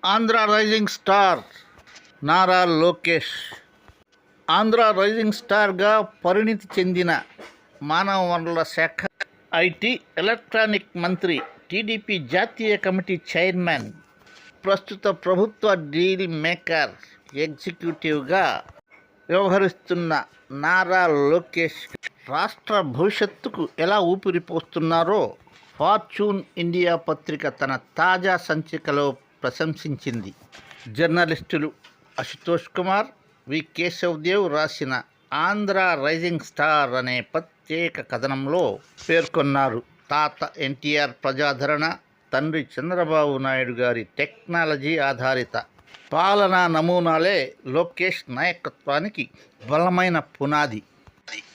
Andhra rising star Nara Lokesh Andhra rising స్టార్గా పరిణితి చెందిన మానవ వనరుల శాఖ, ఐటీ, ఎలక్ట్రానిక్ మంత్రి, టీడీపీ జాతీయ కమిటీ చైర్మన్, ప్రస్తుత ప్రభుత్వ డీల్ మేకర్, ఎగ్జిక్యూటివ్గా వ్యవహరిస్తున్న నారా లోకేష్ రాష్ట్ర భవిష్యత్తుకు ఎలా ఊపిరిపోస్తున్నారో ఫార్చ్యూన్ ఇండియా పత్రిక తన తాజా సంచికలో ప్రశంసించింది. జర్నలిస్టులు అశుతోష్ కుమార్, వి కేశవదేవ్ రాసిన ఆంధ్ర రైజింగ్ స్టార్ అనే ప్రత్యేక కథనంలో పేర్కొన్నారు. తాత ఎన్టీఆర్ ప్రజాదరణ, తండ్రి చంద్రబాబు నాయుడు గారి టెక్నాలజీ ఆధారిత పాలనా నమూనాలే లోకేష్ నాయకత్వానికి బలమైన పునాది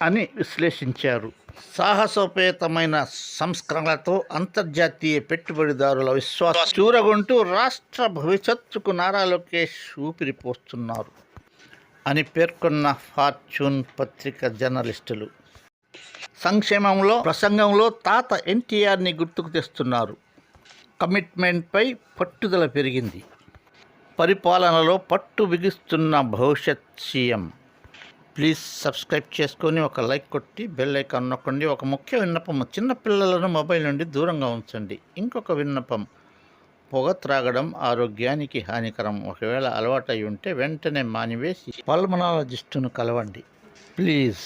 అని విశ్లేషించారు. సాహసోపేతమైన సంస్కరణలతో అంతర్జాతీయ పెట్టుబడిదారుల విశ్వాసం చూరగొంటూ రాష్ట్ర భవిష్యత్తుకు నారా లోకేష్ ఊపిరిపోస్తున్నారు అని పేర్కొన్న ఫార్చ్యూన్ పత్రిక జర్నలిస్టులు సంక్షేమంలో ప్రసంగంలో తాత ఎన్టీఆర్ని గుర్తుకు తెస్తున్నారు. కమిట్మెంట్పై పట్టుదల పెరిగింది. పరిపాలనలో పట్టు బిగిస్తున్న భవిష్యత్ సీఎం. ప్లీజ్ సబ్స్క్రైబ్ చేసుకొని ఒక లైక్ కొట్టి బెల్ ఐకాన్ నొక్కండి. ఒక ముఖ్య విన్నపం, చిన్నపిల్లలను మొబైల్ నుండి దూరంగా ఉంచండి. ఇంకొక విన్నపం, పొగ త్రాగడం ఆరోగ్యానికి హానికరం. ఒకవేళ అలవాటై ఉంటే వెంటనే మానివేసి పల్మనాలజిస్టును కలవండి ప్లీజ్.